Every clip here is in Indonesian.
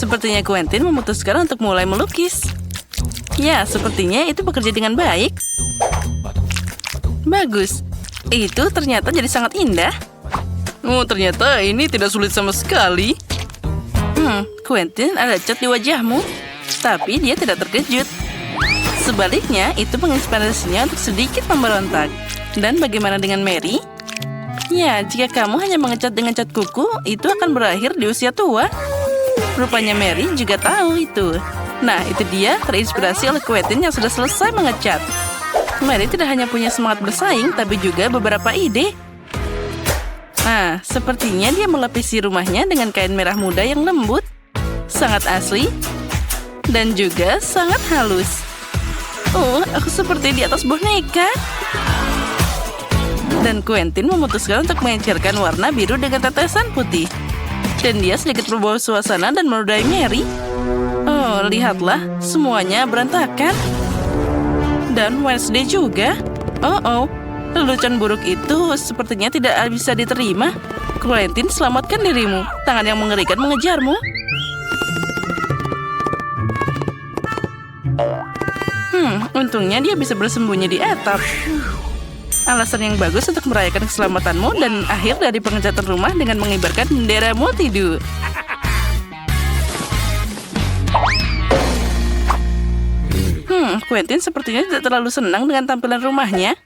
Sepertinya Quentin memutuskan untuk mulai melukis. Ya, sepertinya itu bekerja dengan baik. Bagus. Itu ternyata jadi sangat indah. Oh, ternyata ini tidak sulit sama sekali. Quentin, ada cat di wajahmu. Tapi dia tidak terkejut. Sebaliknya, itu menginspirasinya untuk sedikit memberontak. Dan bagaimana dengan Mary? Ya, jika kamu hanya mengecat dengan cat kuku, itu akan berakhir di usia tua. Rupanya Mary juga tahu itu. Nah, itu dia terinspirasi oleh Quentin yang sudah selesai mengecat. Mary tidak hanya punya semangat bersaing, tapi juga beberapa ide. Nah, sepertinya dia melapisi rumahnya dengan kain merah muda yang lembut, sangat asli, dan juga sangat halus. Oh, aku seperti di atas boneka. Dan Quentin memutuskan untuk mengecerkan warna biru dengan tetesan putih. Dan dia sedikit berbau suasana dan menodai Mary. Oh, lihatlah, semuanya berantakan. Dan Wednesday juga. Oh, lelucon buruk itu sepertinya tidak bisa diterima. Quentin, selamatkan dirimu. Tangan yang mengerikan mengejarmu. Untungnya dia bisa bersembunyi di atap. Alasan yang bagus untuk merayakan keselamatanmu dan akhir dari pengecatan rumah dengan mengibarkan bendera multidu. Quentin sepertinya tidak terlalu senang dengan tampilan rumahnya.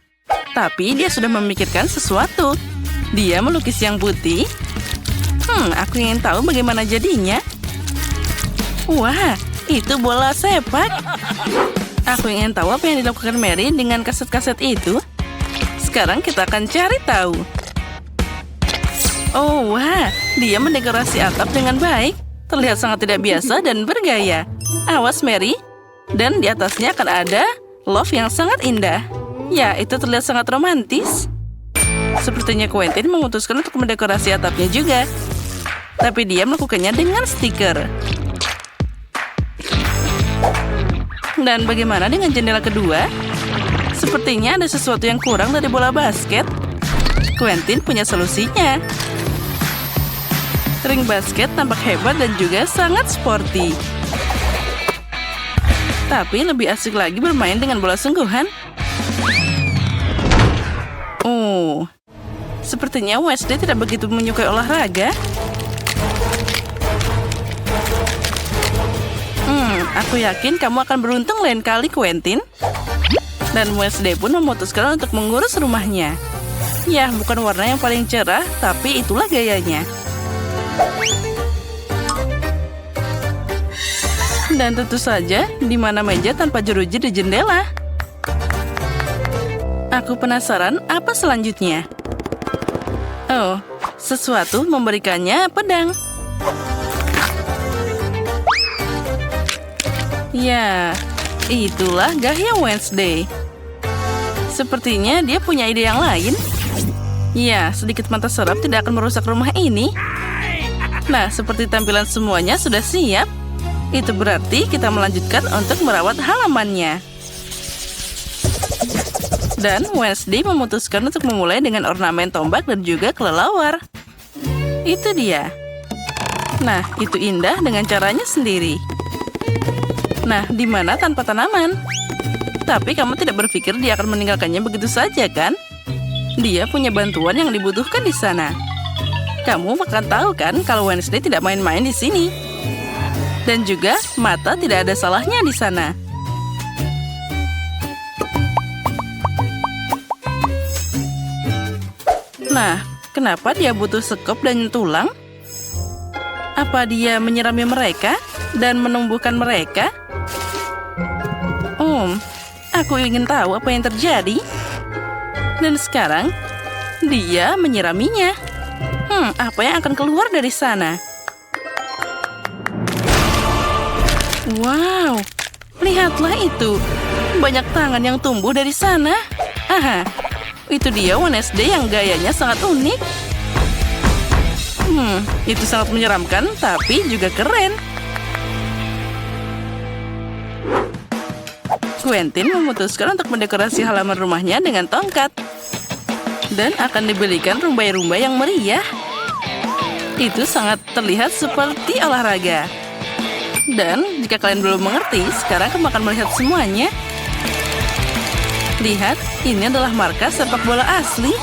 Tapi dia sudah memikirkan sesuatu. Dia melukis yang putih. Aku ingin tahu bagaimana jadinya. Wah, itu bola sepak. Aku ingin tahu apa yang dilakukan Mary dengan kaset-kaset itu. Sekarang kita akan cari tahu. Oh, wah, dia mendekorasi atap dengan baik. Terlihat sangat tidak biasa dan bergaya. Awas, Mary. Dan di atasnya akan ada love yang sangat indah. Ya, itu terlihat sangat romantis. Sepertinya Quentin memutuskan untuk mendekorasi atapnya juga. Tapi dia melakukannya dengan stiker. Dan bagaimana dengan jendela kedua? Sepertinya ada sesuatu yang kurang dari bola basket. Quentin punya solusinya. Ring basket tampak hebat dan juga sangat sporty. Tapi lebih asik lagi bermain dengan bola sungguhan. Oh, sepertinya Wednesday tidak begitu menyukai olahraga. Aku yakin kamu akan beruntung lain kali, Quentin. Dan Wednesday pun memutuskan untuk mengurus rumahnya. Ya, bukan warna yang paling cerah, tapi itulah gayanya. Dan tentu saja, di mana meja tanpa jeruji di jendela. Aku penasaran apa selanjutnya. Oh, sesuatu memberikannya pedang. Ya, itulah gaya Wednesday. Sepertinya dia punya ide yang lain. Ya, sedikit mata serap tidak akan merusak rumah ini. Nah, seperti tampilan semuanya sudah siap. Itu berarti kita melanjutkan untuk merawat halamannya. Dan Wednesday memutuskan untuk memulai dengan ornamen tombak dan juga kelelawar. Itu dia. Nah, itu indah dengan caranya sendiri. Nah, di mana tanpa tanaman? Tapi kamu tidak berpikir dia akan meninggalkannya begitu saja, kan? Dia punya bantuan yang dibutuhkan di sana. Kamu akan tahu kan kalau Wednesday tidak main-main di sini. Dan juga mata tidak ada salahnya di sana. Nah, kenapa dia butuh sekop dan tulang? Apa dia menyirami mereka dan menumbuhkan mereka? Aku ingin tahu apa yang terjadi. Dan sekarang, dia menyiraminya. Apa yang akan keluar dari sana? Wow, lihatlah itu. Banyak tangan yang tumbuh dari sana. Aha, itu dia Wednesday yang gayanya sangat unik. Itu sangat menyeramkan, tapi juga keren. Quentin memutuskan untuk mendekorasi halaman rumahnya dengan tongkat. Dan akan dibelikan rumbai-rumbai yang meriah. Itu sangat terlihat seperti olahraga. Dan jika kalian belum mengerti, sekarang kamu akan melihat semuanya. Lihat, ini adalah markas sepak bola asli.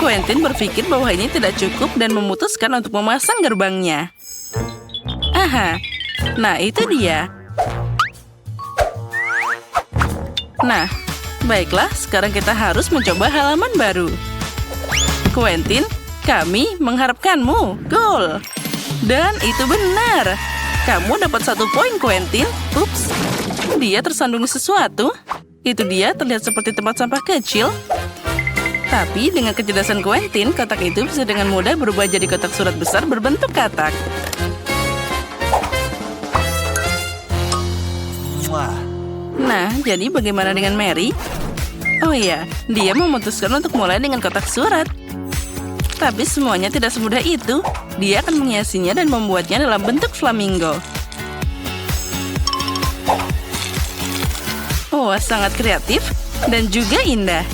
Quentin berpikir bahwa ini tidak cukup dan memutuskan untuk memasang gerbangnya. Aha, nah itu dia. Nah, baiklah, sekarang kita harus mencoba halaman baru. Quentin, kami mengharapkanmu. Gol! Dan itu benar. Kamu dapat 1 poin, Quentin. Ups, dia tersandung sesuatu. Itu dia terlihat seperti tempat sampah kecil. Tapi dengan kecerdasan Quentin, kotak itu bisa dengan mudah berubah jadi kotak surat besar berbentuk katak. Nah, jadi bagaimana dengan Mary? Oh iya, dia memutuskan untuk mulai dengan kotak surat. Tapi semuanya tidak semudah itu. Dia akan menghiasinya dan membuatnya dalam bentuk flamingo. Oh, sangat kreatif dan juga indah.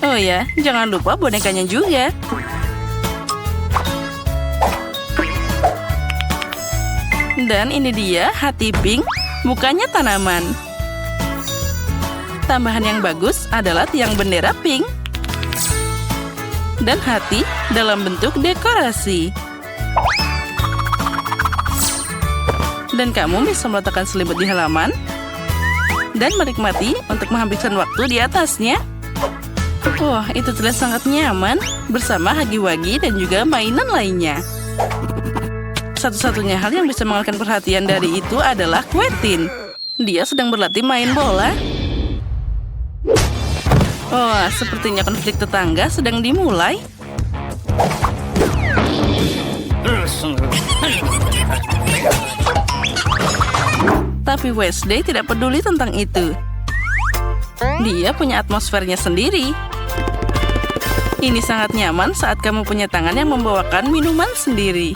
Oh ya, jangan lupa bonekanya juga. Dan ini dia hati pink, bukannya tanaman. Tambahan yang bagus adalah tiang bendera pink. Dan hati dalam bentuk dekorasi. Dan kamu bisa meletakkan selimut di halaman dan menikmati untuk menghabiskan waktu di atasnya. Wah, itu terlihat sangat nyaman bersama hagi-wagi dan juga mainan lainnya. Satu-satunya hal yang bisa mengalihkan perhatian dari itu adalah Quentin. Dia sedang berlatih main bola. Oh, sepertinya konflik tetangga sedang dimulai. Tapi Wednesday tidak peduli tentang itu. Dia punya atmosfernya sendiri. Ini sangat nyaman saat kamu punya tangan yang membawakan minuman sendiri.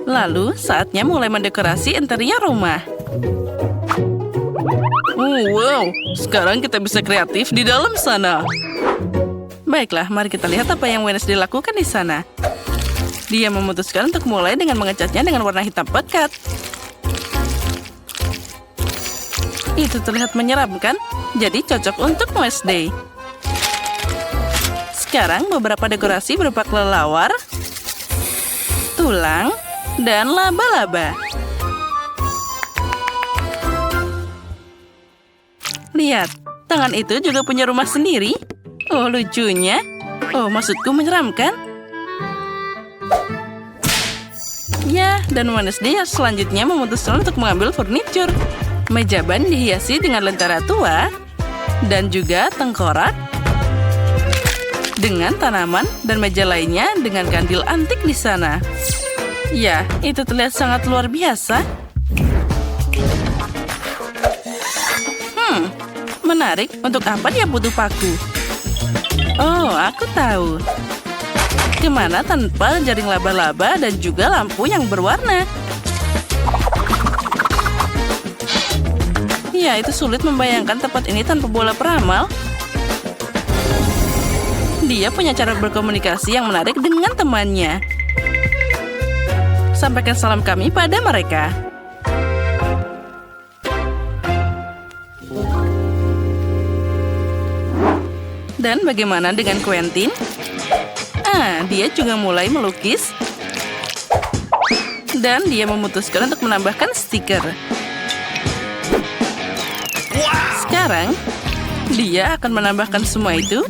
Lalu, saatnya mulai mendekorasi interior rumah. Oh, wow, sekarang kita bisa kreatif di dalam sana. Baiklah, mari kita lihat apa yang Wednesday lakukan di sana. Dia memutuskan untuk mulai dengan ngecatnya dengan warna hitam pekat. Itu terlihat menyeramkan, jadi cocok untuk Wednesday. Sekarang beberapa dekorasi berupa kelelawar, tulang, dan laba-laba. Lihat, tangan itu juga punya rumah sendiri. Oh, lucunya. Oh, maksudku menyeramkan. Ya, dan Wednesday selanjutnya memutuskan untuk mengambil furniture. Meja ban dihiasi dengan lentera tua, dan juga tengkorak, dengan tanaman dan meja lainnya dengan kandil antik di sana. Ya, itu terlihat sangat luar biasa. Menarik. Untuk apa dia butuh paku? Oh, aku tahu. Kemana tanpa jaring laba-laba dan juga lampu yang berwarna? Ya, itu sulit membayangkan tempat ini tanpa bola peramal. Dia punya cara berkomunikasi yang menarik dengan temannya. Sampaikan salam kami pada mereka. Dan bagaimana dengan Quentin? Dia juga mulai melukis. Dan dia memutuskan untuk menambahkan stiker. Sekarang, dia akan menambahkan semua itu.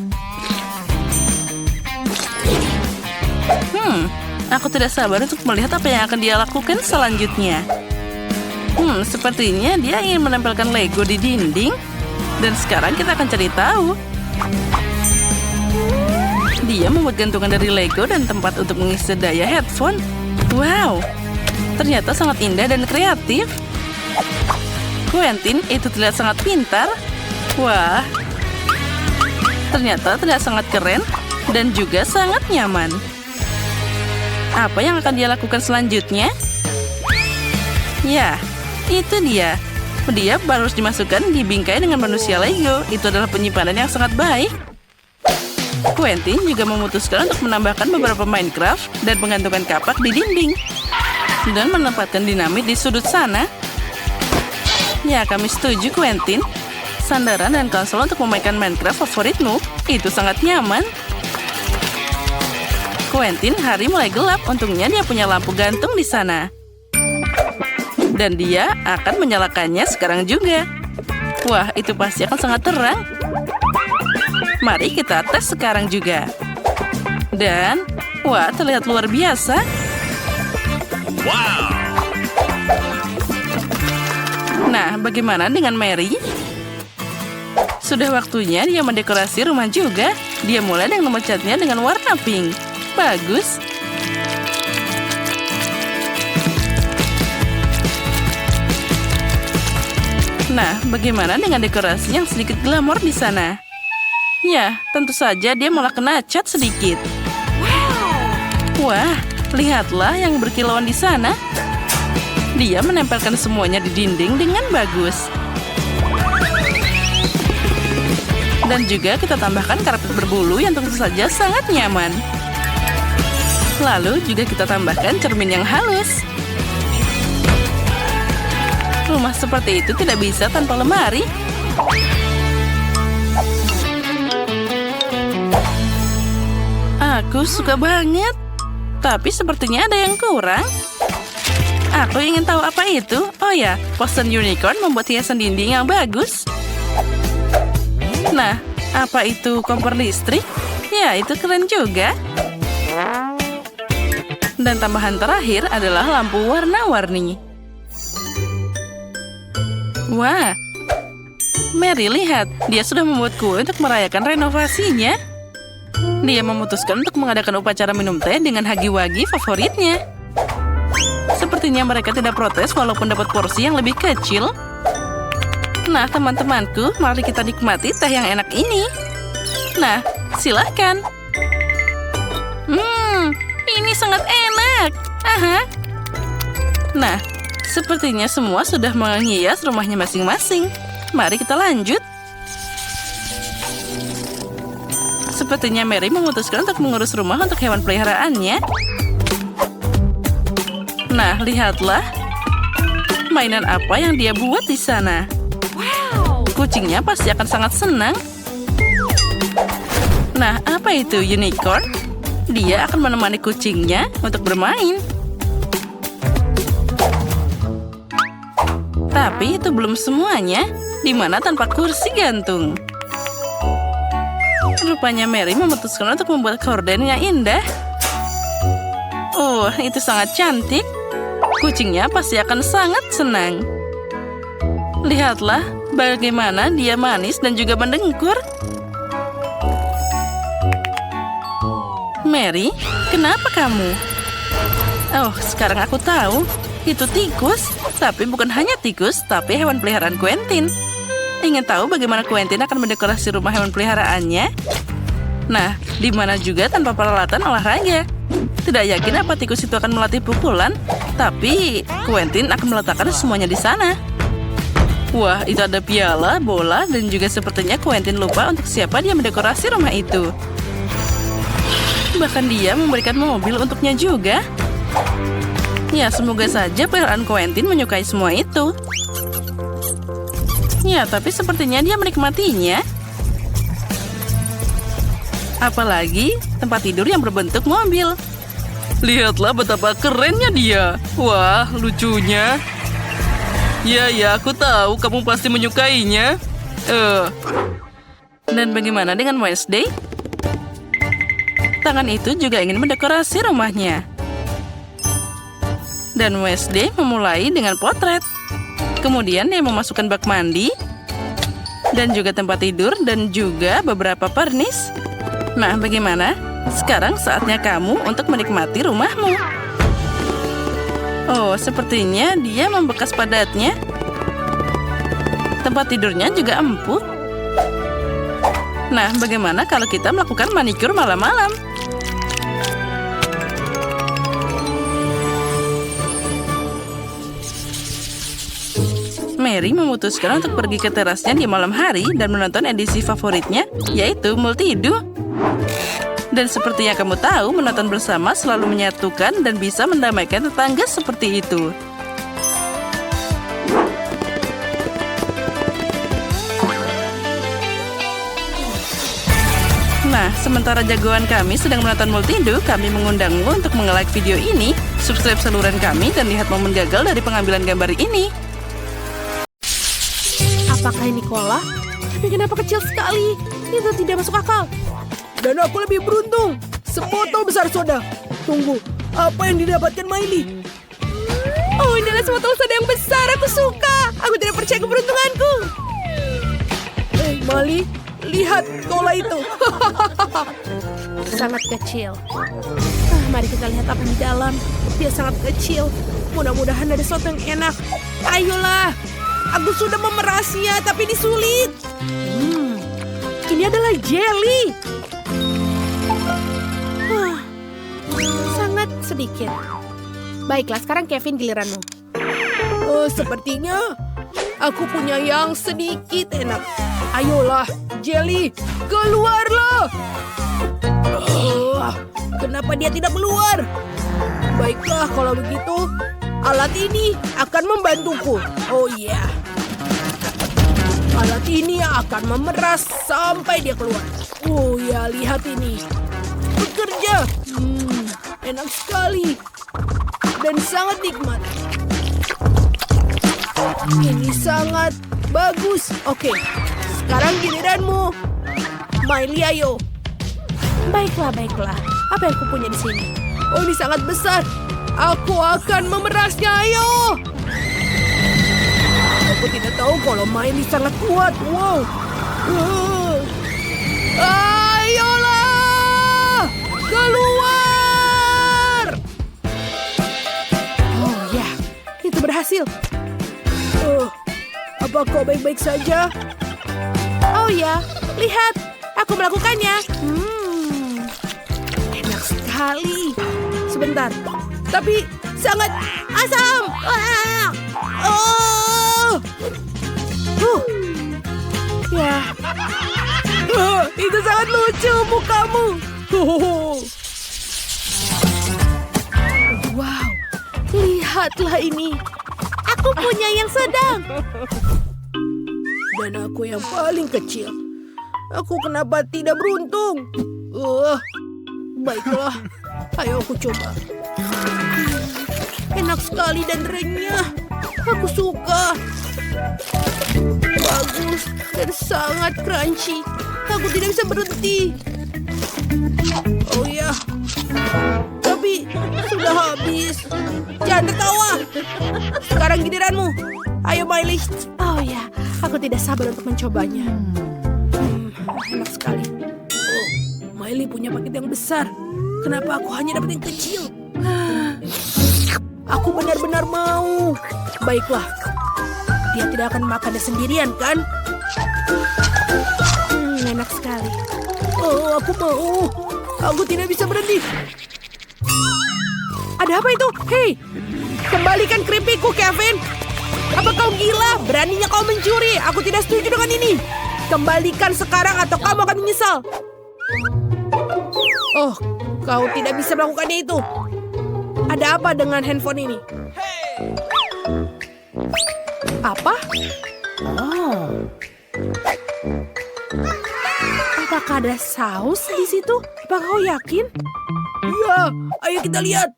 Aku tidak sabar untuk melihat apa yang akan dia lakukan selanjutnya. Sepertinya dia ingin menempelkan Lego di dinding. Dan sekarang kita akan cari tahu. Dia membuat gantungan dari Lego dan tempat untuk mengisi daya headphone. Wow, ternyata sangat indah dan kreatif. Quentin itu terlihat sangat pintar. Wah, ternyata terlihat sangat keren dan juga sangat nyaman. Apa yang akan dia lakukan selanjutnya? Ya, itu dia. Dia harus dimasukkan di bingkai dengan manusia Lego. Itu adalah penyimpanan yang sangat baik. Quentin juga memutuskan untuk menambahkan beberapa Minecraft dan menggantungkan kapak di dinding. Dan menempatkan dinamit di sudut sana. Ya, kami setuju, Quentin. Sandaran dan konsol untuk memainkan Minecraft favoritmu itu sangat nyaman. Quentin, hari mulai gelap. Untungnya dia punya lampu gantung di sana. Dan dia akan menyalakannya sekarang juga. Wah, itu pasti akan sangat terang. Mari kita tes sekarang juga. Dan, wah, terlihat luar biasa. Wow! Nah, bagaimana dengan Mary? Sudah waktunya dia mendekorasi rumah juga. Dia mulai dengan memecatnya dengan warna pink. Bagus. Nah, bagaimana dengan dekorasi yang sedikit glamor di sana? Ya, tentu saja dia malah kena cat sedikit. Wah, lihatlah yang berkilauan di sana. Dia menempelkan semuanya di dinding dengan bagus. Dan juga kita tambahkan karpet berbulu yang tentu saja sangat nyaman. Lalu juga kita tambahkan cermin yang halus. Rumah seperti itu tidak bisa tanpa lemari. Aku suka banget. Tapi sepertinya ada yang kurang. Aku ingin tahu apa itu. Oh ya, poster unicorn membuat hiasan dinding yang bagus. Nah, apa itu kompor listrik? Ya, itu keren juga. Dan tambahan terakhir adalah lampu warna-warni. Wah, Mary, lihat. Dia sudah membuat kue untuk merayakan renovasinya. Dia memutuskan untuk mengadakan upacara minum teh dengan hagi-wagi favoritnya. Sepertinya mereka tidak protes walaupun dapat porsi yang lebih kecil. Nah, teman-temanku, mari kita nikmati teh yang enak ini. Nah, silahkan. Ini sangat enak. Aha. Nah, sepertinya semua sudah menghias rumahnya masing-masing. Mari kita lanjut. Sepertinya Mary memutuskan untuk mengurus rumah untuk hewan peliharaannya. Nah, lihatlah. Mainan apa yang dia buat di sana. Kucingnya pasti akan sangat senang. Nah, apa itu unicorn? Dia akan menemani kucingnya untuk bermain. Tapi itu belum semuanya. Di mana tanpa kursi gantung. Rupanya Mary memutuskan untuk membuat gorden yang indah. Oh, itu sangat cantik. Kucingnya pasti akan sangat senang. Lihatlah bagaimana dia manis dan juga mendengkur. Mary, kenapa kamu? Oh, sekarang aku tahu. Itu tikus. Tapi bukan hanya tikus, tapi hewan peliharaan Quentin. Ingin tahu bagaimana Quentin akan mendekorasi rumah hewan peliharaannya? Nah, di mana juga tanpa peralatan olahraga. Tidak yakin apa tikus itu akan melatih pukulan, tapi Quentin akan meletakkan semuanya di sana. Wah, itu ada piala, bola, dan juga sepertinya Quentin lupa untuk siapa dia mendekorasi rumah itu. Bahkan dia memberikan mobil untuknya juga. Ya, semoga saja peliharaan Quentin menyukai semua itu. Ya, tapi sepertinya dia menikmatinya. Apalagi tempat tidur yang berbentuk mobil. Lihatlah betapa kerennya dia. Wah, lucunya. Ya, aku tahu kamu pasti menyukainya. Dan bagaimana dengan Wednesday? Tangan itu juga ingin mendekorasi rumahnya. Dan Wednesday memulai dengan potret. Kemudian dia memasukkan bak mandi. Dan juga tempat tidur dan juga beberapa pernis. Nah, bagaimana? Sekarang saatnya kamu untuk menikmati rumahmu. Oh, sepertinya dia membekas padatnya. Tempat tidurnya juga empuk. Nah, bagaimana kalau kita melakukan manikur malam-malam? Mary memutuskan untuk pergi ke terasnya di malam hari dan menonton edisi favoritnya, yaitu Multidu. Dan seperti yang kamu tahu, menonton bersama selalu menyatukan dan bisa mendamaikan tetangga seperti itu. Nah, sementara jagoan kami sedang menonton Multidu, kami mengundangmu untuk nge-like video ini, subscribe saluran kami, dan lihat momen gagal dari pengambilan gambar ini. Apakah ini cola? Tapi kenapa kecil sekali? Itu tidak masuk akal. Dan aku lebih beruntung. Sebotol besar soda. Tunggu, apa yang didapatkan Miley? Oh, ini adalah sebotol soda yang besar. Aku suka. Aku tidak percaya keberuntunganku. Miley, lihat cola itu. Sangat kecil. Mari kita lihat apa di dalam. Dia sangat kecil. Mudah-mudahan ada sesuatu yang enak. Ayolah. Aku sudah memerasnya, tapi ini sulit. Ini adalah jelly. Sangat sedikit. Baiklah, sekarang Kevin giliranmu. Sepertinya aku punya yang sedikit enak. Ayolah, jelly, keluarlah. Kenapa dia tidak keluar? Baiklah, kalau begitu, alat ini akan membantuku. Oh iya. Alat ini akan memeras sampai dia keluar. Oh ya, lihat ini. Bekerja. Enak sekali. Dan sangat nikmat. Ini sangat bagus. Oke, sekarang giliranmu. Miley, ayo. Baiklah. Apa yang aku punya di sini? Oh, ini sangat besar. Aku akan memerasnya, ayo. Aku tidak tahu kalau Miley sangat kuat. Wow. Ayolah. Keluar. Oh ya, itu berhasil. Apa kau baik-baik saja? Oh ya, lihat. Aku melakukannya. Enak sekali. Sebentar. Tapi sangat asam. Ya. Itu sangat lucu mukamu. Wow. Lihatlah ini. Aku punya yang sedang. Dan aku yang paling kecil. Aku kenapa tidak beruntung? Baiklah. Ayo aku coba. Enak sekali dan renyah. Aku suka. Bagus dan sangat crunchy. Aku tidak bisa berhenti. Oh ya. Tapi sudah habis. Jangan tertawa. Sekarang giliranmu. Ayo Miley. Oh ya, aku tidak sabar untuk mencobanya. Enak sekali. Oh, Miley punya paket yang besar. Kenapa aku hanya dapat yang kecil? Aku benar-benar mau. Baiklah. Dia tidak akan makannya sendirian, kan? Enak sekali. Oh, aku mau. Aku tidak bisa berhenti. Ada apa itu? Hei, kembalikan keripikku, Kevin. Apa kau gila? Beraninya kau mencuri. Aku tidak setuju dengan ini. Kembalikan sekarang atau kamu akan menyesal. Oh, kau tidak bisa melakukannya itu. Ada apa dengan handphone ini? Apa? Oh. Apakah ada saus di situ? Apakah kau yakin? Iya, ayo kita lihat.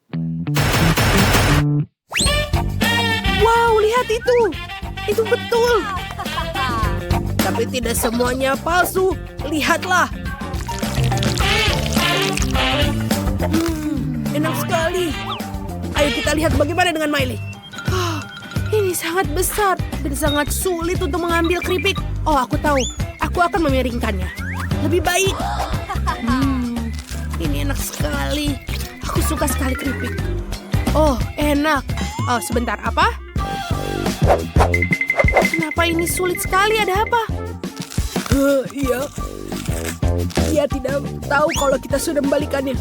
Wow, lihat itu. Itu betul. Tapi tidak semuanya palsu. Lihatlah. Enak sekali. Ayo kita lihat bagaimana dengan Miley. Ini sangat besar dan sangat sulit untuk mengambil keripik. Oh, aku tahu. Aku akan memiringkannya. Lebih baik. Ini enak sekali. Aku suka sekali keripik. Oh, enak. Oh, sebentar. Apa? Kenapa ini sulit sekali? Ada apa? Iya. Dia tidak tahu kalau kita sudah membalikannya.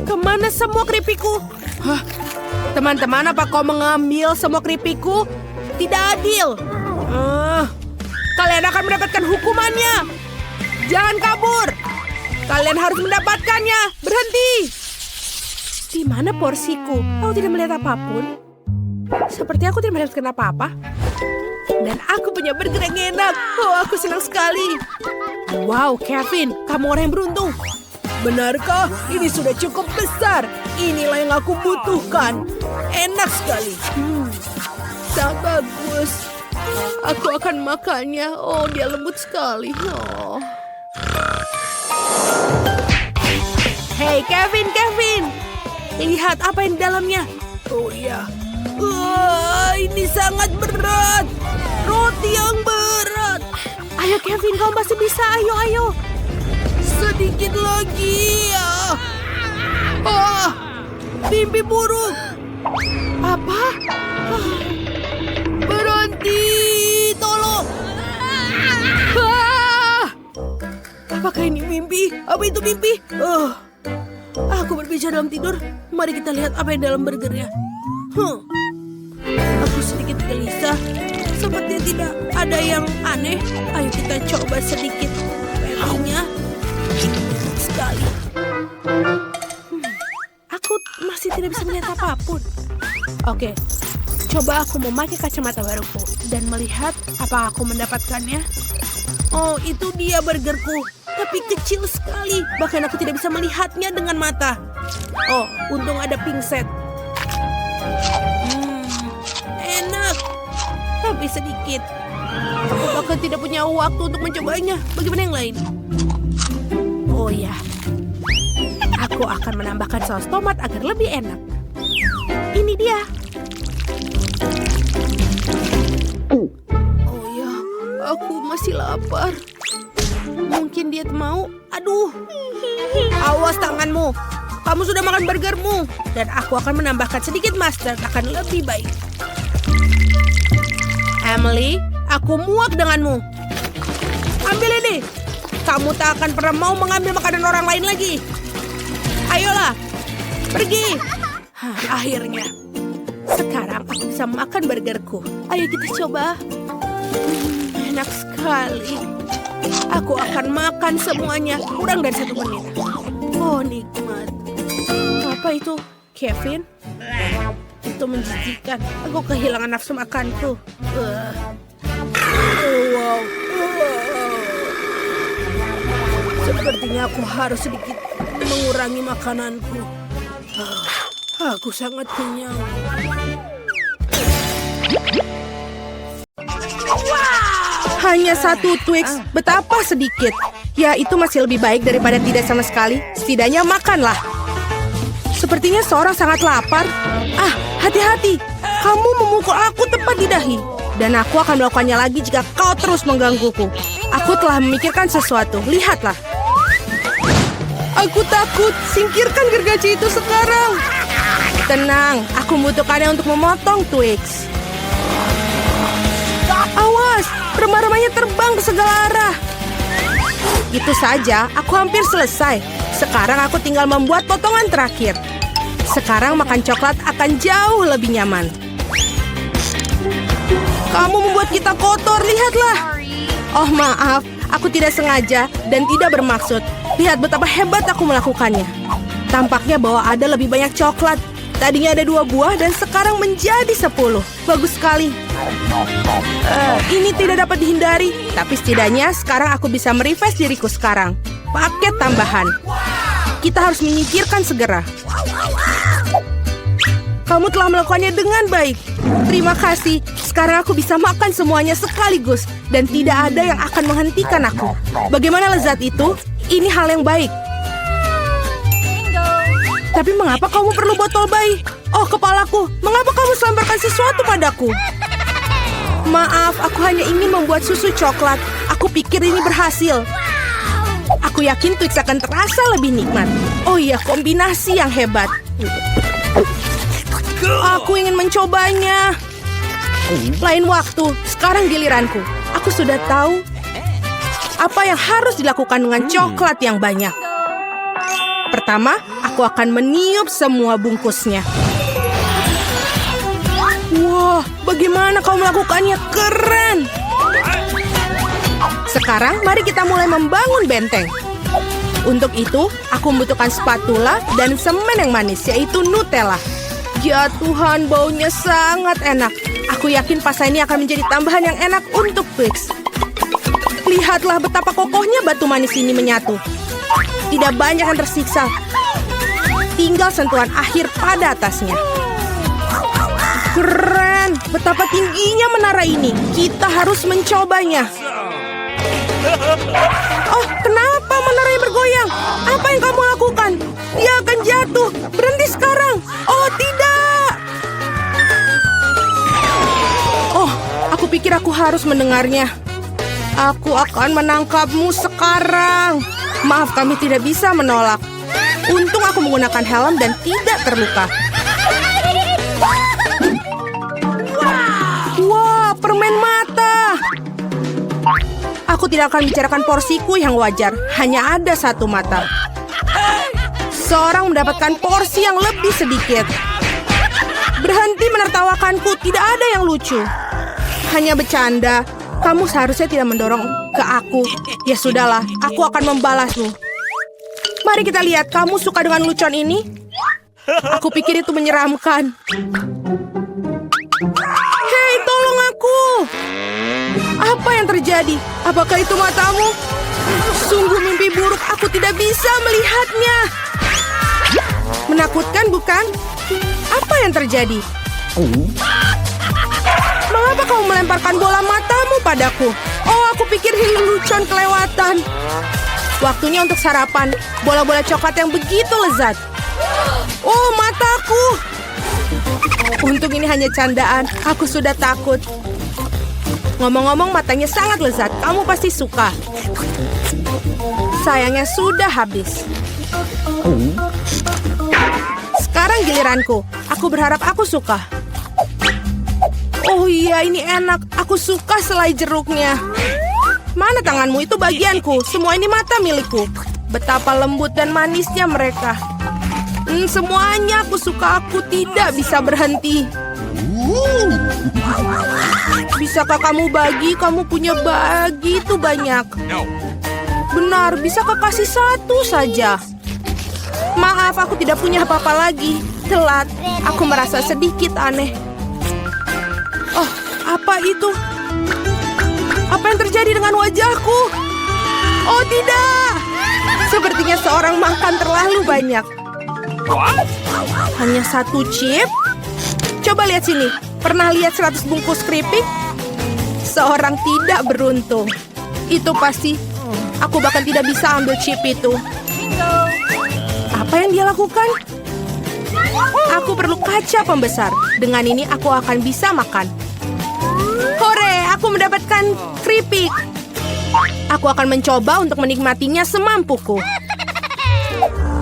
Kemana semua keripikku? Teman-teman, apa kau mengambil semua keripikku? Tidak adil. Kalian akan mendapatkan hukumannya. Jangan kabur. Kalian harus mendapatkannya. Berhenti. Di mana porsiku? Aku tidak melihat apapun. Seperti aku tidak mendapatkan apa-apa. Dan aku punya burger yang enak. Oh, aku senang sekali. Wow, Kevin, kamu orang yang beruntung. Benarkah? Ini sudah cukup besar. Inilah yang aku butuhkan. Enak sekali. Sangat bagus. Aku akan makannya. Oh, dia lembut sekali. Oh. Hey, Kevin. Lihat apa yang di dalamnya. Oh iya. Ini sangat berat. Roti yang berat. Ayo Kevin, kau masih bisa. Ayo. Sedikit lagi. Mimpi buruk. Apa? Berhenti. Tolong. Apakah ini mimpi? Apa itu mimpi? Aku berbicara dalam tidur. Mari kita lihat apa yang dalam burgernya. Aku sedikit gelisah. Sepertinya tidak ada yang aneh. Ayo kita coba sedikit patty-nya. Enak sekali. Aku masih tidak bisa melihat apapun. Oke, coba aku memakai kacamata baruku dan melihat apa aku mendapatkannya. Oh, itu dia burgerku. Tapi kecil sekali. Bahkan aku tidak bisa melihatnya dengan mata. Oh, untung ada pingset. Enak. Tapi sedikit. Aku bahkan tidak punya waktu untuk mencobanya. Bagaimana yang lain? Oh ya. Aku akan menambahkan saus tomat agar lebih enak. Ini dia. Oh ya, aku masih lapar. Mungkin dia mau. Aduh. Awas tanganmu. Kamu sudah makan burgermu. Dan aku akan menambahkan sedikit mustard. Akan lebih baik. Emily, aku muak denganmu. Ambil ini. Kamu tak akan pernah mau mengambil makanan orang lain lagi. Ayolah. Pergi. Akhirnya. Sekarang aku bisa makan burgerku. Ayo kita coba. Enak sekali. Aku akan makan semuanya. Kurang dari 1 menit. Oh, nikmat. Apa itu, Kevin? Itu menjijikkan. Aku kehilangan nafsu makanku. Wow. Sepertinya aku harus sedikit mengurangi makananku. Aku sangat kenyang. Hanya 1 Twix, betapa sedikit. Ya, itu masih lebih baik daripada tidak sama sekali. Setidaknya makanlah. Sepertinya seorang sangat lapar. Hati-hati. Kamu memukul aku tepat di dahi. Dan aku akan melakukannya lagi jika kau terus menggangguku. Aku telah memikirkan sesuatu. Lihatlah. Aku takut. Singkirkan gergaji itu sekarang. Tenang, aku membutuhkannya untuk memotong Twix. Awas, remah-remahnya terbang ke segala arah. Itu saja, aku hampir selesai. Sekarang aku tinggal membuat potongan terakhir. Sekarang makan coklat akan jauh lebih nyaman. Kamu membuat kita kotor, lihatlah. Oh maaf, aku tidak sengaja dan tidak bermaksud. Lihat betapa hebat aku melakukannya. Tampaknya bahwa ada lebih banyak coklat. Tadinya ada 2 buah dan sekarang menjadi 10. Bagus sekali. Ini tidak dapat dihindari. Tapi setidaknya sekarang aku bisa merefresh diriku sekarang. Paket tambahan. Kita harus menyingkirkan segera. Kamu telah melakukannya dengan baik. Terima kasih. Sekarang aku bisa makan semuanya sekaligus. Dan tidak ada yang akan menghentikan aku. Bagaimana lezat itu? Ini hal yang baik. Tapi mengapa kamu perlu botol bayi? Oh, kepalaku. Mengapa kamu selemparkan sesuatu padaku? Maaf, aku hanya ingin membuat susu coklat. Aku pikir ini berhasil. Aku yakin Twix akan terasa lebih nikmat. Oh iya, kombinasi yang hebat. Aku ingin mencobanya. Lain waktu, sekarang giliranku. Aku sudah tahu apa yang harus dilakukan dengan coklat yang banyak. Pertama, aku akan meniup semua bungkusnya. Wah, bagaimana kau melakukannya? Keren! Sekarang mari kita mulai membangun benteng. Untuk itu, aku membutuhkan spatula dan semen yang manis, yaitu Nutella. Ya Tuhan, baunya sangat enak. Aku yakin pasta ini akan menjadi tambahan yang enak untuk Twix. Lihatlah betapa kokohnya batu manis ini menyatu. Tidak banyak yang tersiksa. Tinggal sentuhan akhir pada atasnya. Keren! Betapa tingginya menara ini. Kita harus mencobanya. Oh, kenapa menaranya bergoyang? Apa yang kamu lakukan? Dia akan jatuh. Berhenti sekarang. Oh, tidak. Oh, aku pikir aku harus mendengarnya. Aku akan menangkapmu sekarang. Maaf, kami tidak bisa menolak. Untung aku menggunakan helm dan tidak terluka. Wah, permen mata. Aku tidak akan bicarakan porsiku yang wajar. Hanya ada satu mata. Seorang mendapatkan porsi yang lebih sedikit. Berhenti menertawakanku. Tidak ada yang lucu. Hanya bercanda. Kamu seharusnya tidak mendorong ke aku. Ya sudahlah, aku akan membalasmu. Mari kita lihat, kamu suka dengan lucuan ini? Aku pikir itu menyeramkan. Hei, tolong aku! Apa yang terjadi? Apakah itu matamu? Sungguh mimpi buruk, aku tidak bisa melihatnya. Menakutkan, bukan? Apa yang terjadi? Mengapa kamu melemparkan bola matamu padaku? Oh, aku pikir ini lelucon kelewatan. Waktunya untuk sarapan. Bola-bola coklat yang begitu lezat. Oh, mataku. Untung ini hanya candaan. Aku sudah takut. Ngomong-ngomong, matanya sangat lezat. Kamu pasti suka. Sayangnya sudah habis. Sekarang giliranku. Aku berharap aku suka. Oh iya, ini enak. Aku suka selai jeruknya. Mana tanganmu? Itu bagianku. Semua ini mata milikku. Betapa lembut dan manisnya mereka. Semuanya aku suka. Aku tidak bisa berhenti. Bisakah kamu bagi? Kamu punya begitu banyak. Benar, bisakah kasih satu saja? Maaf, aku tidak punya apa-apa lagi. Telat. Aku merasa sedikit aneh. Oh, apa itu? Apa yang terjadi dengan wajahku? Oh, tidak. Sepertinya seorang makan terlalu banyak. Hanya satu chip? Coba lihat sini. Pernah lihat 100 bungkus keripik? Seorang tidak beruntung. Itu pasti. Aku bahkan tidak bisa ambil chip itu. Apa yang dia lakukan? Aku perlu kaca pembesar. Dengan ini aku akan bisa makan. Hore, aku mendapatkan keripik. Aku akan mencoba untuk menikmatinya semampuku.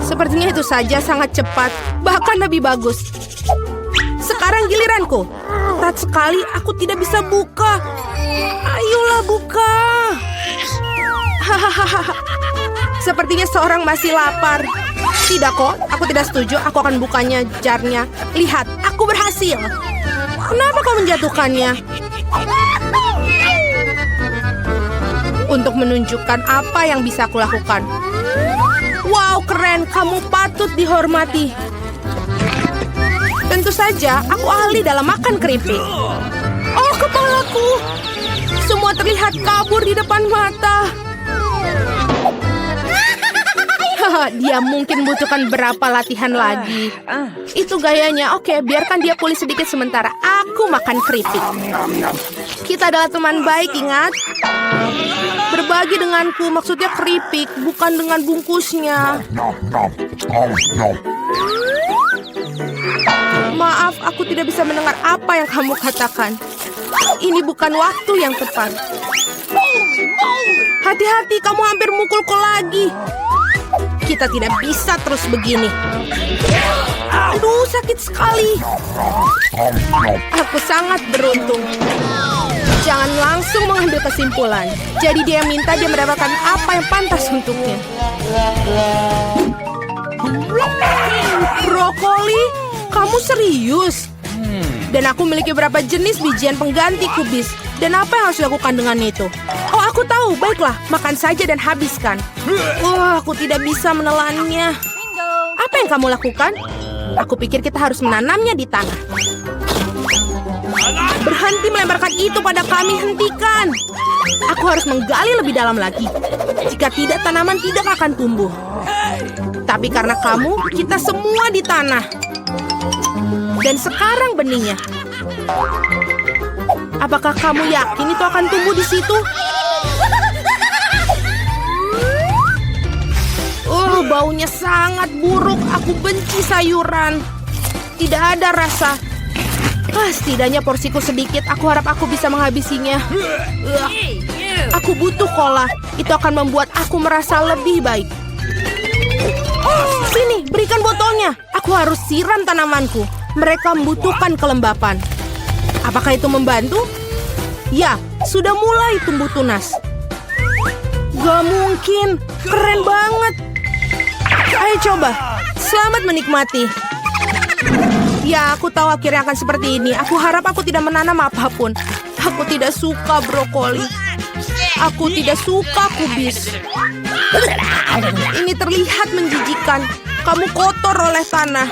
Sepertinya itu saja sangat cepat. Bahkan lebih bagus. Sekarang giliranku. Ketat sekali, aku tidak bisa buka. Ayolah buka. Hahaha. Sepertinya seorang masih lapar. Tidak kok, aku tidak setuju. Aku akan bukanya jarnya. Lihat, aku berhasil. Kenapa kau menjatuhkannya? Untuk menunjukkan apa yang bisa aku lakukan. Wow, keren. Kamu patut dihormati. Tentu saja, aku ahli dalam makan keripik. Oh, kepalaku. Semua terlihat kabur di depan mata. Dia mungkin butuhkan berapa latihan lagi. Itu gayanya. Oke, biarkan dia pulih sedikit sementara. Aku makan keripik. Kita adalah teman baik, ingat? Berbagi denganku, maksudnya keripik, bukan dengan bungkusnya. Maaf, aku tidak bisa mendengar apa yang kamu katakan. Ini bukan waktu yang tepat. Hati-hati, kamu hampir mukulku lagi. Kita tidak bisa terus begini. Aduh, sakit sekali. Aku sangat beruntung. Jangan langsung mengambil kesimpulan. Jadi dia minta dia mendapatkan apa yang pantas untuknya. Brokoli? Kamu serius? Dan aku memiliki beberapa jenis bijian pengganti kubis. Dan apa yang harus dilakukan dengan itu? Oh, Aku tahu, baiklah, makan saja dan habiskan. Wah, aku tidak bisa menelannya. Apa yang kamu lakukan? Aku pikir kita harus menanamnya di tanah. Berhenti melemparkan itu pada kami, hentikan. Aku harus menggali lebih dalam lagi. Jika tidak, tanaman tidak akan tumbuh. Tapi karena kamu, kita semua di tanah. Dan sekarang benihnya. Apakah kamu yakin itu akan tumbuh di situ? Baunya sangat buruk. Aku benci sayuran. Tidak ada rasa. Setidaknya porsiku sedikit. Aku harap aku bisa menghabisinya. Aku butuh cola. Itu akan membuat aku merasa lebih baik. Sini, berikan botolnya. Aku harus siram tanamanku. Mereka membutuhkan kelembapan. Apakah itu membantu? Ya, sudah mulai tumbuh tunas. Gak mungkin. Keren banget. Ayo coba. Selamat menikmati. Ya, aku tahu akhirnya akan seperti ini. Aku harap aku tidak menanam apapun. Aku tidak suka brokoli. Aku tidak suka kubis. Ini terlihat menjijikan. Kamu kotor oleh tanah.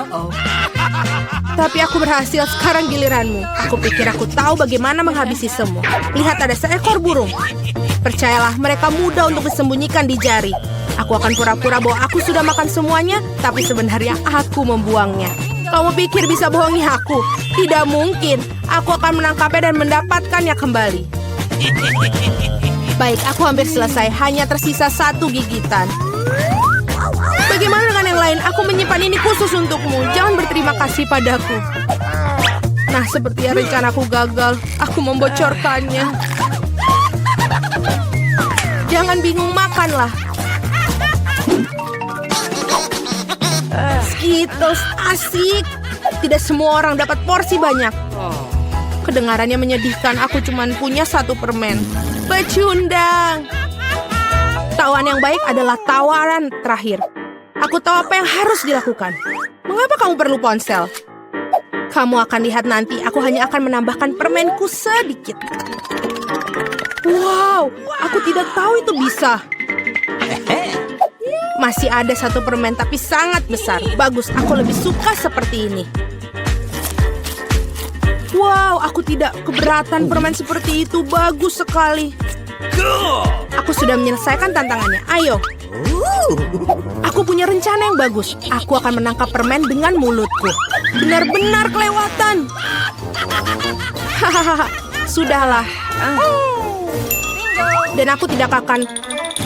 Tapi aku berhasil, sekarang giliranmu. Aku pikir aku tahu bagaimana menghabisi semua. Lihat, ada seekor burung. Percayalah, mereka mudah untuk disembunyikan di jari. Aku akan pura-pura bahwa aku sudah makan semuanya, tapi sebenarnya aku membuangnya. Kamu pikir bisa bohongi aku? Tidak mungkin. Aku akan menangkapnya dan mendapatkannya kembali. Baik, aku hampir selesai. Hanya tersisa 1 gigitan. Bagaimana dengan yang lain? Aku menyimpan ini khusus untukmu. Jangan berterima kasih padaku. Nah, sepertinya rencanaku gagal. Aku membocorkannya. Jangan bingung, makanlah. Skittles asik. Tidak semua orang dapat porsi banyak. Kedengarannya menyedihkan. Aku cuma punya 1 permen. Pecundang. Tawaran yang baik adalah tawaran terakhir. Aku tahu apa yang harus dilakukan. Mengapa kamu perlu ponsel? Kamu akan lihat nanti. Aku hanya akan menambahkan permenku sedikit. Wow, aku tidak tahu itu bisa. Masih ada 1 permen, tapi sangat besar. Bagus, aku lebih suka seperti ini. Wow, aku tidak keberatan permen seperti itu. Bagus sekali. Aku sudah menyelesaikan tantangannya. Ayo. Aku punya rencana yang bagus. Aku akan menangkap permen dengan mulutku. Benar-benar kelewatan. Hahaha, sudahlah. Dan aku tidak akan...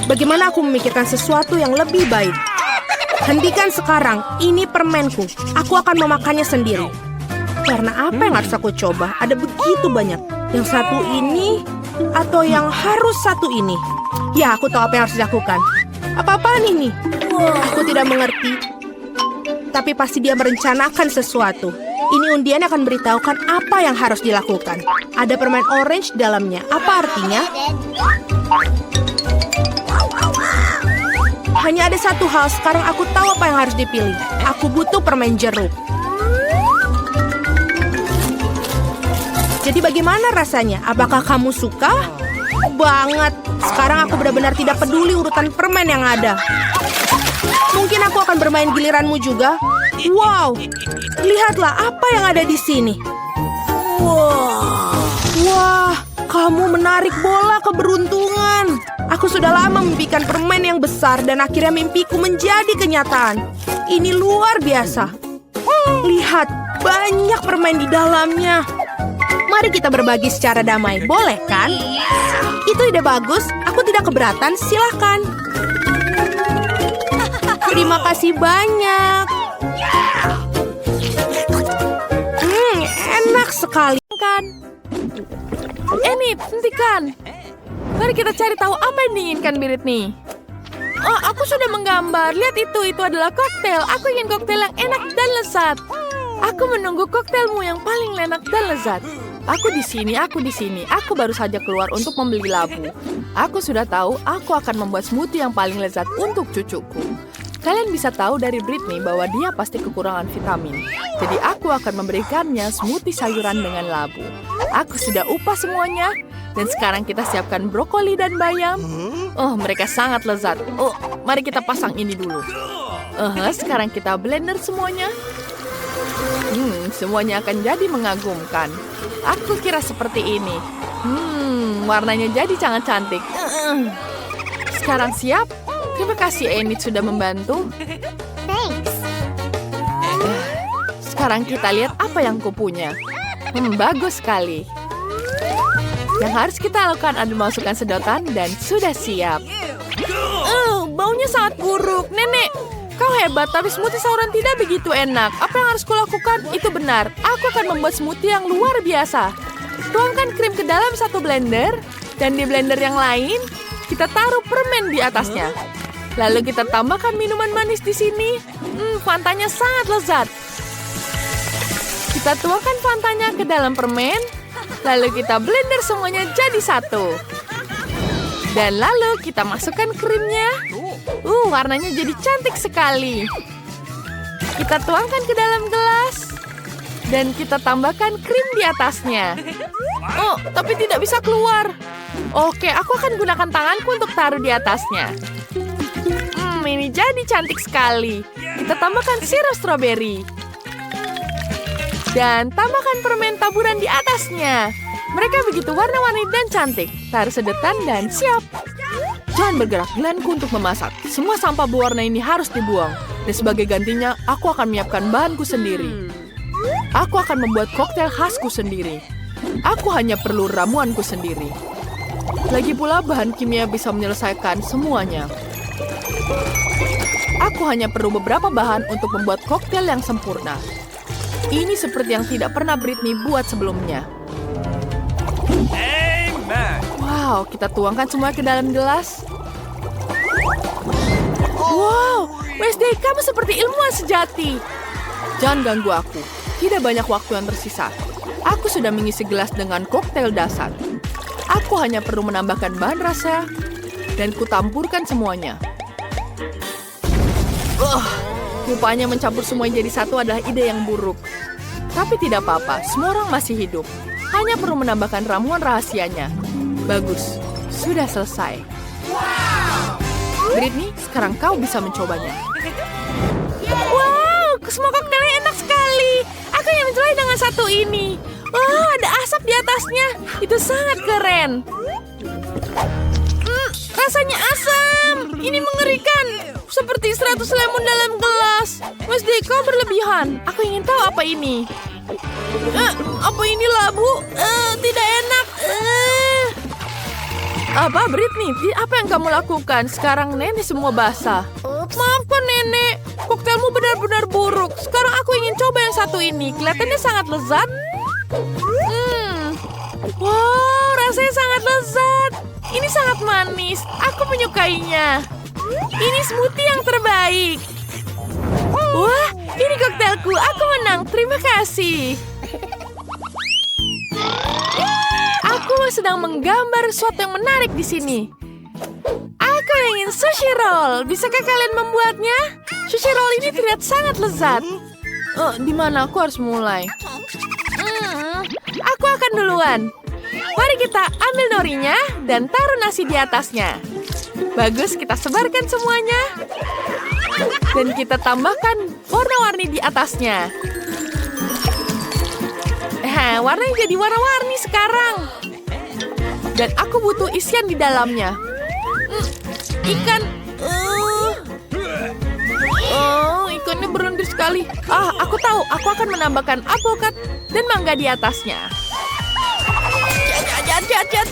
Bagaimana aku memikirkan sesuatu yang lebih baik? Hentikan sekarang. Ini permenku. Aku akan memakannya sendiri. Karena apa yang harus aku coba? Ada begitu banyak. Yang satu ini atau yang harus satu ini? Ya, aku tahu apa yang harus dilakukan. Apa-apaan ini? Aku tidak mengerti. Tapi pasti dia merencanakan sesuatu. Ini undian akan beritahukan apa yang harus dilakukan. Ada permen orange dalamnya. Apa artinya? Hanya ada satu hal. Sekarang aku tahu apa yang harus dipilih. Aku butuh permen jeruk. Jadi bagaimana rasanya? Apakah kamu suka? Banget. Sekarang aku benar-benar tidak peduli urutan permen yang ada. Mungkin aku akan bermain giliranmu juga. Wow, lihatlah apa yang ada di sini. Wah, kamu menarik bola keberuntungan. Aku sudah lama memimpikan permen yang besar dan akhirnya mimpiku menjadi kenyataan. Ini luar biasa. Lihat, banyak permen di dalamnya. Mari kita berbagi secara damai, boleh kan? Itu ide bagus, aku tidak keberatan, silakan. Terima kasih banyak. Enak sekali kan? Amy, hentikan. Mari kita cari tahu apa yang diinginkan Britney. Oh, aku sudah menggambar. Lihat itu adalah koktail. Aku ingin koktail yang enak dan lezat. Aku menunggu koktailmu yang paling enak dan lezat. Aku di sini. Aku baru saja keluar untuk membeli labu. Aku sudah tahu aku akan membuat smoothie yang paling lezat untuk cucuku. Kalian bisa tahu dari Britney bahwa dia pasti kekurangan vitamin. Jadi aku akan memberikannya smoothie sayuran dengan labu. Aku sudah upah semuanya. Dan sekarang kita siapkan brokoli dan bayam. Oh, mereka sangat lezat. Oh, mari kita pasang ini dulu. Sekarang kita blender semuanya. Semuanya akan jadi mengagumkan. Aku kira seperti ini. Warnanya jadi sangat cantik. Sekarang siap? Terima kasih Enid sudah membantu. Sekarang kita lihat apa yang kupunya. Bagus sekali. Yang harus kita lakukan adalah masukkan sedotan dan sudah siap. Baunya sangat buruk. Nenek, kau hebat, tapi smoothie sauran tidak begitu enak. Apa yang harus kulakukan? Itu benar. Aku akan membuat smoothie yang luar biasa. Tuangkan krim ke dalam satu blender, dan di blender yang lain, kita taruh permen di atasnya. Lalu kita tambahkan minuman manis di sini. Fantanya sangat lezat. Kita tuangkan fantanya ke dalam permen, lalu kita blender semuanya jadi satu. Dan lalu kita masukkan krimnya. Warnanya jadi cantik sekali. Kita tuangkan ke dalam gelas. Dan kita tambahkan krim di atasnya. Oh, tapi tidak bisa keluar. Oke, aku akan gunakan tanganku untuk taruh di atasnya. Ini jadi cantik sekali. Kita tambahkan sirup stroberi. Dan tambahkan permen taburan di atasnya. Mereka begitu warna-warni dan cantik. Taruh sedotan dan siap. Jangan bergerak, giliranku untuk memasak. Semua sampah berwarna ini harus dibuang. Dan sebagai gantinya, aku akan menyiapkan bahanku sendiri. Aku akan membuat koktail khasku sendiri. Aku hanya perlu ramuanku sendiri. Lagi pula, bahan kimia bisa menyelesaikan semuanya. Aku hanya perlu beberapa bahan untuk membuat koktail yang sempurna. Ini seperti yang tidak pernah Britney buat sebelumnya. Wow, kita tuangkan semua ke dalam gelas. Wow, Wednesday, kamu seperti ilmuwan sejati. Jangan ganggu aku. Tidak banyak waktu yang tersisa. Aku sudah mengisi gelas dengan koktail dasar. Aku hanya perlu menambahkan bahan rasa dan kutampurkan semuanya. Rupanya mencampur semuanya jadi satu adalah ide yang buruk. Tapi tidak apa-apa, semua orang masih hidup. Hanya perlu menambahkan ramuan rahasianya. Bagus, sudah selesai. Britney, sekarang kau bisa mencobanya. Wow, semua koktailnya enak sekali. Aku ingin mencoba dengan satu ini. Wah, ada asap di atasnya. Itu sangat keren. Rasanya asam. Ini mengerikan. Seperti 100 lemon dalam gelas. Mas Deko berlebihan. Aku ingin tahu apa ini. Apa ini labu? Tidak enak. Apa, Britney? Apa yang kamu lakukan? Sekarang nenek semua basah. Maafkan nenek. Koktailmu benar-benar buruk. Sekarang aku ingin coba yang satu ini. Kelihatannya sangat lezat. Wow, rasanya sangat lezat. Ini sangat manis. Aku menyukainya. Ini smoothie yang terbaik. Wah, ini koktailku. Aku menang. Terima kasih. Aku sedang menggambar sesuatu yang menarik di sini. Aku ingin sushi roll. Bisakah kalian membuatnya? Sushi roll ini terlihat sangat lezat. Di mana aku harus mulai? Aku akan duluan. Mari kita ambil norinya dan taruh nasi di atasnya. Bagus, kita sebarkan semuanya. Dan kita tambahkan warna-warni di atasnya. Warnanya jadi warna-warni sekarang. Dan aku butuh isian di dalamnya. Ikan. Ikannya berlendir sekali. Aku tahu. Aku akan menambahkan apokat dan mangga di atasnya.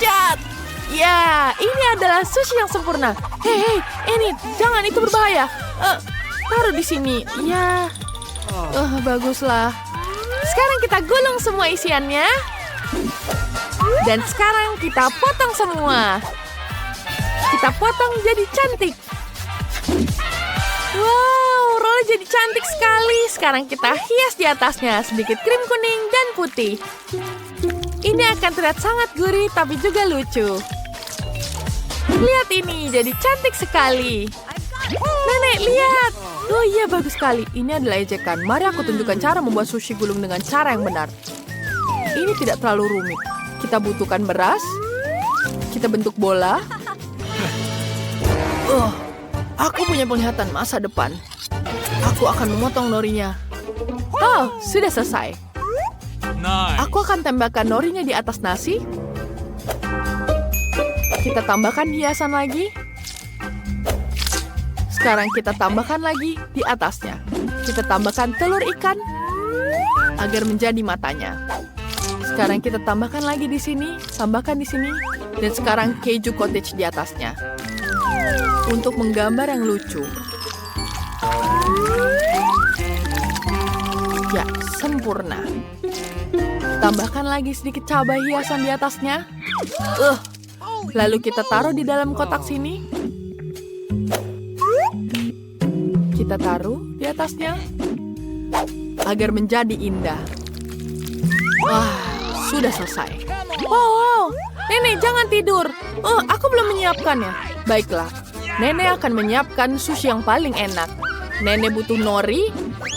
Cat. Ya, ini adalah sushi yang sempurna. Hei, Enid, jangan, itu berbahaya. Taruh di sini. Ya. Baguslah. Sekarang kita gulung semua isiannya. Dan sekarang kita potong semua. Kita potong jadi cantik. Wow, rollnya jadi cantik sekali. Sekarang kita hias di atasnya sedikit krim kuning dan putih. Ini akan terlihat sangat gurih tapi juga lucu. Lihat ini, jadi cantik sekali. Nenek, lihat. Oh iya, bagus sekali. Ini adalah ejekan. Mari aku tunjukkan cara membuat sushi gulung dengan cara yang benar. Ini tidak terlalu rumit. Kita butuhkan beras, Kita bentuk bola. Aku punya penglihatan masa depan. Aku akan memotong norinya. Oh, sudah selesai. Aku akan tambahkan norinya di atas nasi. Kita tambahkan hiasan lagi. Sekarang kita tambahkan lagi di atasnya. Kita tambahkan telur ikan agar menjadi matanya. Sekarang kita tambahkan lagi di sini, tambahkan di sini, dan sekarang keju cottage di atasnya. Untuk menggambar yang lucu. Ya, sempurna. Tambahkan lagi sedikit cabai hiasan di atasnya. Lalu kita taruh di dalam kotak sini. Kita taruh di atasnya agar menjadi indah. Wah, sudah selesai. Wow, Nenek jangan tidur. Aku belum menyiapkannya. Baiklah, Nenek akan menyiapkan sushi yang paling enak. Nenek butuh nori,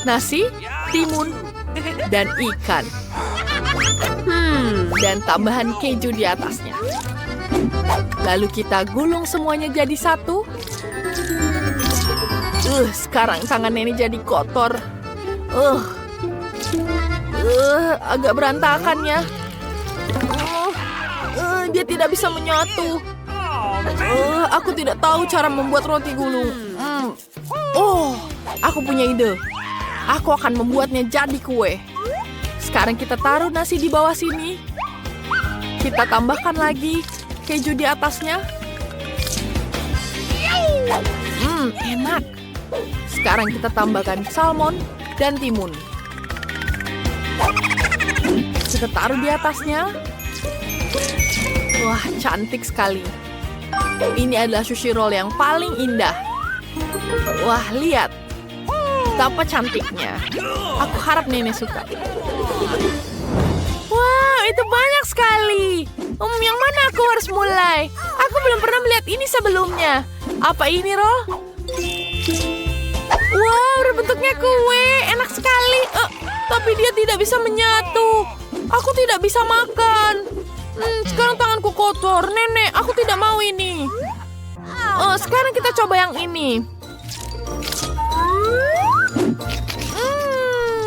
nasi, timun, dan ikan. Dan tambahan keju di atasnya. Lalu kita gulung semuanya jadi satu. Sekarang tangan Nenek jadi kotor. Agak berantakan ya. Dia tidak bisa menyatu. Aku tidak tahu cara membuat roti gulung. Aku punya ide. Aku akan membuatnya jadi kue. Sekarang kita taruh nasi di bawah sini. Kita tambahkan lagi keju di atasnya. Enak. Sekarang kita tambahkan salmon dan timun. Kita taruh di atasnya. Wah, cantik sekali. Ini adalah sushi roll yang paling indah. Wah, lihat. Betapa cantiknya. Aku harap Nenek suka. Wow, itu banyak sekali. Yang mana aku harus mulai? Aku belum pernah melihat ini sebelumnya. Apa ini, Roll? Wow, bentuknya kue. Enak sekali. Tapi dia tidak bisa menyatu. Aku tidak bisa makan. Sekarang tanganku kotor. Nenek, aku tidak mau ini. Sekarang kita coba yang ini.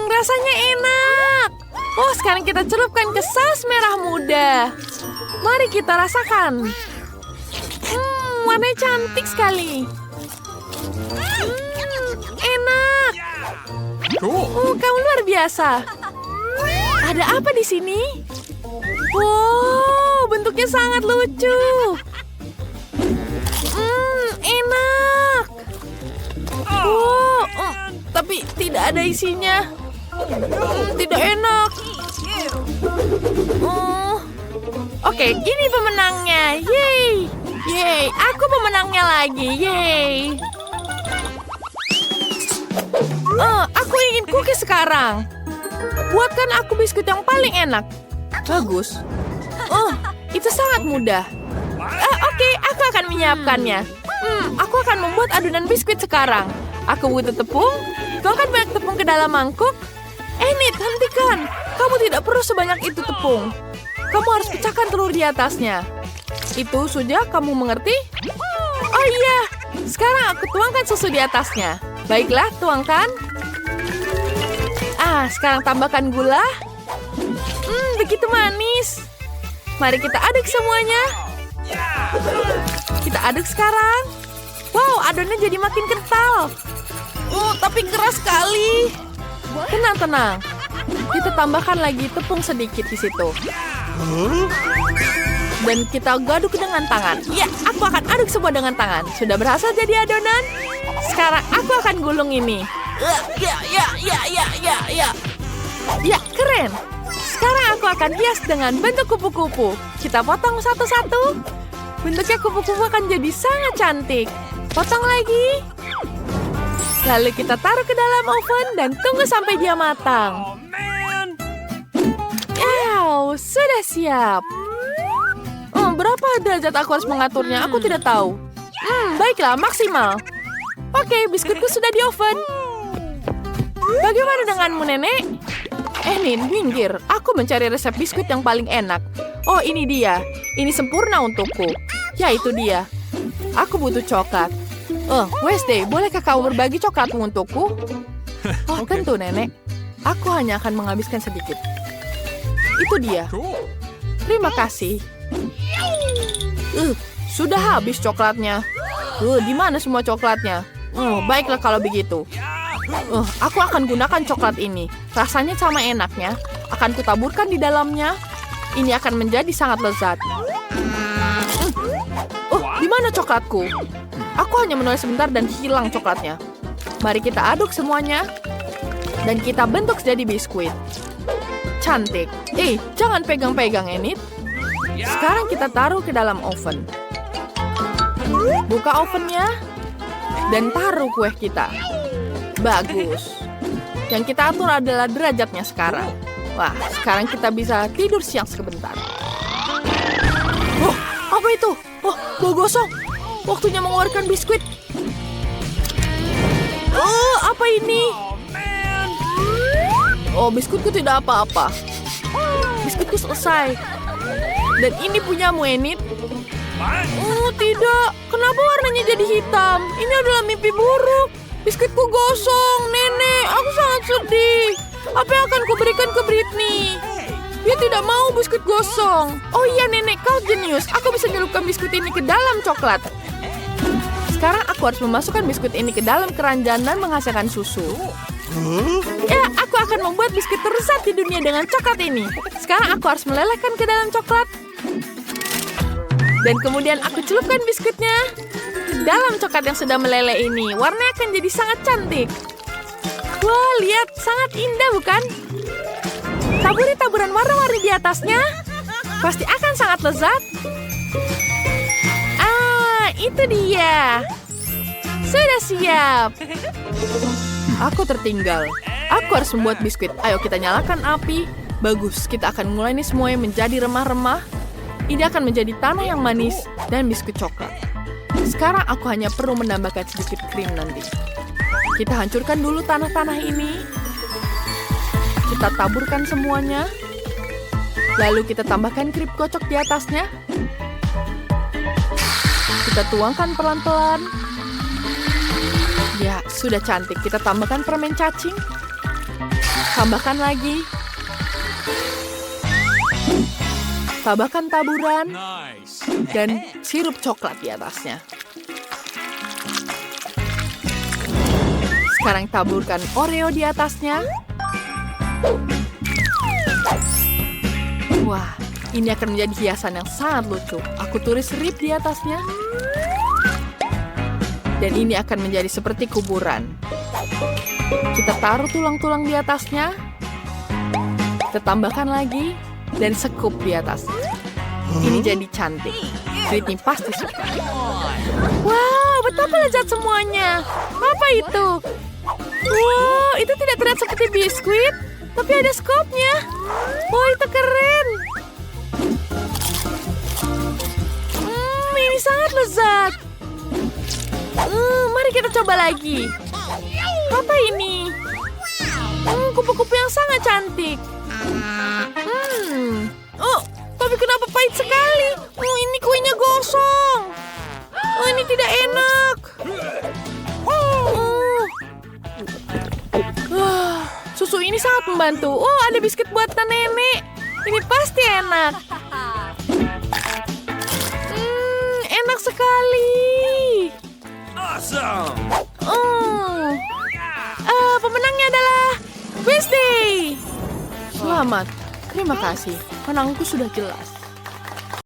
Rasanya enak. Sekarang kita celupkan ke saus merah muda. Mari kita rasakan. Warnanya cantik sekali. Enak. Kamu luar biasa. Ada apa di sini? Wow, bentuknya sangat lucu. Enak. Tapi tidak ada isinya. Tidak enak. Oke, ini pemenangnya. Yeay. Yeay, aku pemenangnya lagi. Yeay. Aku ingin cookies sekarang. Buatkan aku biskuit yang paling enak. Bagus. Itu sangat mudah. Oke, aku akan menyiapkannya. Aku akan membuat adonan biskuit sekarang. Aku butuh tepung. Tuangkan banyak tepung ke dalam mangkuk. Nit, hentikan. Kamu tidak perlu sebanyak itu tepung. Kamu harus pecahkan telur di atasnya. Itu sudah kamu mengerti? Oh iya, sekarang aku tuangkan susu di atasnya. Baiklah, tuangkan. Sekarang tambahkan gula. Begitu manis. Mari kita aduk semuanya. Kita aduk sekarang. Wow, adonannya jadi makin kental. Tapi keras sekali. Tenang. Kita tambahkan lagi tepung sedikit di situ. Dan kita aduk dengan tangan. Ya, aku akan aduk semua dengan tangan. Sudah berhasil jadi adonan. Sekarang aku akan gulung ini. Ya, keren. Sekarang aku akan hias dengan bentuk kupu-kupu. Kita potong satu-satu. Bentuknya kupu-kupu akan jadi sangat cantik. Potong lagi. Lalu kita taruh ke dalam oven dan tunggu sampai dia matang. Sudah siap. Berapa derajat aku harus mengaturnya? Aku tidak tahu. Baiklah, maksimal. Oke, biskuitku sudah di oven. Bagaimana denganmu, Nenek? Nin, minggir. Aku mencari resep biskuit yang paling enak. Ini dia. Ini sempurna untukku. Ya, itu dia. Aku butuh coklat. Wednesday, bolehkah kamu berbagi coklatmu untukku? Oh, tentu, Nenek. Aku hanya akan menghabiskan sedikit. Itu dia. Terima kasih. Sudah habis coklatnya. Di mana semua coklatnya? Baiklah kalau begitu. Aku akan gunakan coklat ini. Rasanya sama enaknya. Akan kutaburkan di dalamnya. Ini akan menjadi sangat lezat. Di mana coklatku? Aku hanya menulis sebentar dan hilang coklatnya. Mari kita aduk semuanya. Dan kita bentuk jadi biskuit. Cantik. Jangan pegang-pegang, Enid. Sekarang kita taruh ke dalam oven. Buka ovennya. Dan taruh kue kita. Bagus. Yang kita atur adalah derajatnya sekarang. Wah, sekarang kita bisa tidur siang sebentar. Apa itu? Bau gosong. Waktunya mengeluarkan biskuit. Apa ini? Biskuitku tidak apa-apa. Biskuitku selesai. Dan ini punyamu, Enid. Tidak. Kenapa warnanya jadi hitam? Ini adalah mimpi buruk. Biskuitku gosong, Nenek. Aku sangat sedih. Apa yang akan kuberikan ke Britney? Dia tidak mau biskuit gosong. Oh iya, Nenek, kau jenius. Aku bisa nyelupkan biskuit ini ke dalam coklat. Sekarang aku harus memasukkan biskuit ini ke dalam keranjang dan menghasilkan susu. Ya, aku akan membuat biskuit tersesat di dunia dengan coklat ini. Sekarang aku harus melelehkan ke dalam coklat. Dan kemudian aku celupkan biskuitnya dalam coklat yang sudah meleleh ini. Warnanya akan jadi sangat cantik. Wah, lihat, sangat indah bukan? Taburi taburan warna-warni di atasnya. Pasti akan sangat lezat. Itu dia. Sudah siap. Aku tertinggal. Aku harus membuat biskuit. Ayo kita nyalakan api. Bagus, kita akan mulai ini semuanya menjadi remah-remah. Ini akan menjadi tanah yang manis dan biskuit coklat. Sekarang aku hanya perlu menambahkan sedikit krim nanti. Kita hancurkan dulu tanah-tanah ini. Kita taburkan semuanya. Lalu kita tambahkan krim kocok di atasnya. Kita tuangkan pelan-pelan. Ya, sudah cantik. Kita tambahkan permen cacing. Tambahkan lagi. Tambahkan taburan. Dan sirup coklat di atasnya. Sekarang taburkan Oreo di atasnya. Wah, ini akan menjadi hiasan yang sangat lucu. Aku tulis rip di atasnya. Dan ini akan menjadi seperti kuburan. Kita taruh tulang-tulang di atasnya. Kita tambahkan lagi. Dan sekup di atasnya. Ini jadi cantik. Britney pasti suka. Wow, betapa lezat semuanya. Apa itu? Wow, itu tidak terlihat seperti biskuit. Tapi ada skopnya. Wow, itu keren. Ini sangat lezat. Mari kita coba lagi. Apa ini? Kupu-kupu yang sangat cantik. Tapi kenapa pahit sekali? Ini kuenya gosong. Ini tidak enak. Susu ini sangat membantu. Ada biskuit buatan Nenek. Ini pasti enak. Enak sekali. Awesome. Pemenangnya adalah Wednesday. Selamat. Terima kasih. Menangku sudah jelas.